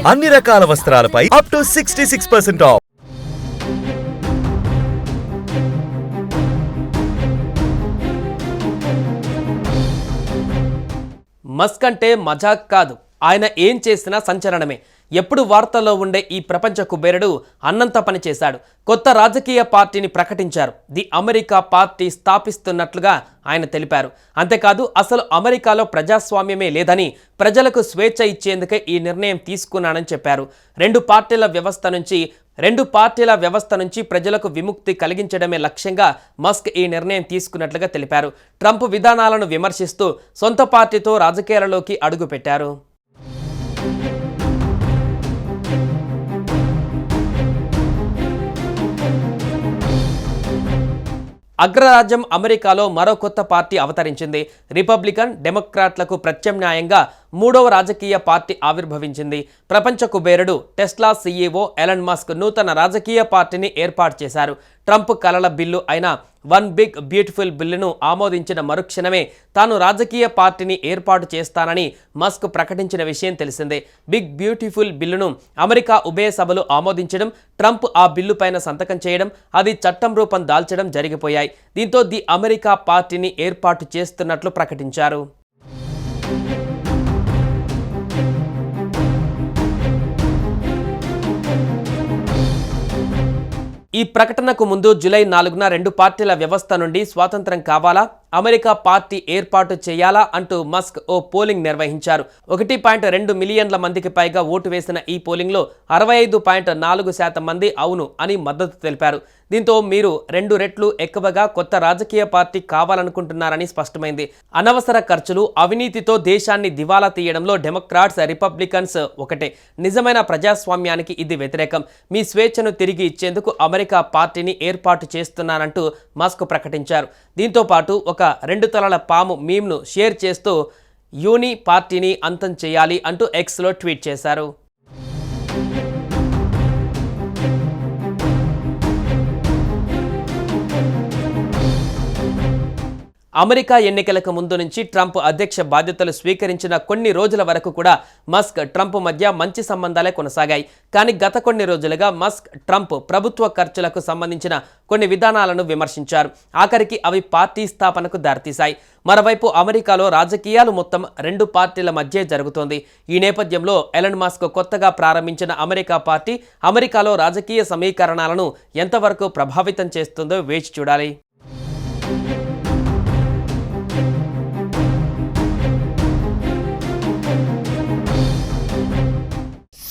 అన్ని రకాల వస్త్రాలపై up to 66% of. Musk అంటే మజాక్ కాదు, ఆయన ఏం చేసినా సంచలనమే. ఎప్పుడు వార్తల్లో ఉండే ఈ ప్రపంచ కుబేరుడు అన్నంత పని చేశాడు. కొత్త రాజకీయ పార్టీని ప్రకటించారు. ది అమెరికా పార్టీ స్థాపిస్తున్నట్లుగా ఆయన తెలిపారు. అంతేకాదు అసలు అమెరికాలో ప్రజాస్వామ్యమే లేదని, ప్రజలకు స్వేచ్ఛ ఇచ్చేందుకే ఈ నిర్ణయం తీసుకున్నానని చెప్పారు. రెండు పార్టీల వ్యవస్థ నుంచి ప్రజలకు విముక్తి కలిగించడమే లక్ష్యంగా మస్క్ ఈ నిర్ణయం తీసుకున్నట్లుగా తెలిపారు. ట్రంప్ విధానాలను విమర్శిస్తూ సొంత పార్టీతో రాజకీయాలలోకి అడుగుపెట్టారు. అగ్రరాజ్యం అమెరికాలో మరో కొత్త పార్టీ అవతరించింది. రిపబ్లికన్, డెమోక్రాట్లకు ప్రత్యామ్నాయంగా మూడవ రాజకీయ పార్టీ ఆవిర్భవించింది. ప్రపంచ కుబేరుడు టెస్లా సీఈఓ ఎలన్ మస్క్ నూతన రాజకీయ పార్టీని ఏర్పాటు చేశారు. ట్రంప్ కలల బిల్లు అయిన వన్ బిగ్ బ్యూటిఫుల్ బిల్లును ఆమోదించిన మరుక్షణమే తాను రాజకీయ పార్టీని ఏర్పాటు చేస్తానని మస్క్ ప్రకటించిన విషయం తెలిసిందే. బిగ్ బ్యూటిఫుల్ బిల్లును అమెరికా ఉభయ సభలు ఆమోదించడం, ట్రంప్ ఆ బిల్లు పైన సంతకం చేయడం, అది చట్టం రూపం దాల్చడం జరిగిపోయాయి. దీంతో ది అమెరికా పార్టీని ఏర్పాటు చేస్తున్నట్లు ప్రకటించారు. ఈ ప్రకటనకు ముందు జూలై 4న రెండు పార్టీల వ్యవస్థ నుండి స్వాతంత్రం కావాలా, అమెరికా పార్టీ ఏర్పాటు చేయాలా అంటూ మస్క్ ఓ పోలింగ్ నిర్వహించారు. 1.2 మిలియన్ల మందికి పైగా ఓటు వేసిన ఈ పోలింగ్లో 65.4% మంది అవును అని మద్దతు తెలిపారు. దీంతో మీరు 2 రెట్లు ఎక్కువగా కొత్త రాజకీయ పార్టీ కావాలనుకుంటున్నారని స్పష్టమైంది. అనవసర ఖర్చులు, అవినీతితో దేశాన్ని దివాలా తీయడంలో డెమోక్రాట్స్, రిపబ్లికన్స్ ఒకటే. నిజమైన ప్రజాస్వామ్యానికి ఇది వ్యతిరేకం. మీ స్వేచ్ఛను తిరిగి ఇచ్చేందుకు అమెరికా పార్టీని ఏర్పాటు చేస్తున్నానంటూ మస్క్ ప్రకటించారు. దీంతో పాటు ఒక 2 తలల పాము మీమ్ను షేర్ చేస్తూ యూని పార్టీని అంతం చేయాలి అంటూ ఎక్స్లో ట్వీట్ చేశారు. అమెరికా ఎన్నికలకు ముందు నుంచి ట్రంప్ అధ్యక్ష బాధ్యతలు స్వీకరించిన కొన్ని రోజుల వరకు కూడా మస్క్, ట్రంప్ మధ్య మంచి సంబంధాలే కొనసాగాయి. కానీ గత కొన్ని రోజులుగా మస్క్, ట్రంప్ ప్రభుత్వ ఖర్చులకు సంబంధించిన కొన్ని విధానాలను విమర్శించారు. ఆఖరికి అవి పార్టీ స్థాపనకు దారితీశాయి. మరోవైపు అమెరికాలో రాజకీయాలు మొత్తం 2 పార్టీల మధ్య జరుగుతోంది. ఈ నేపథ్యంలో ఎలన్ మస్క్ కొత్తగా ప్రారంభించిన అమెరికా పార్టీ అమెరికాలో రాజకీయ సమీకరణాలను ఎంతవరకు ప్రభావితం చేస్తుందో వేచి చూడాలి.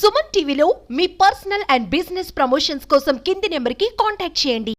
సుమన్ టీవీలో మీ పర్సనల్ అండ్ బిజినెస్ ప్రమోషన్స్ కోసం కింది నెంబర్కి కాంటాక్ట్ చేయండి.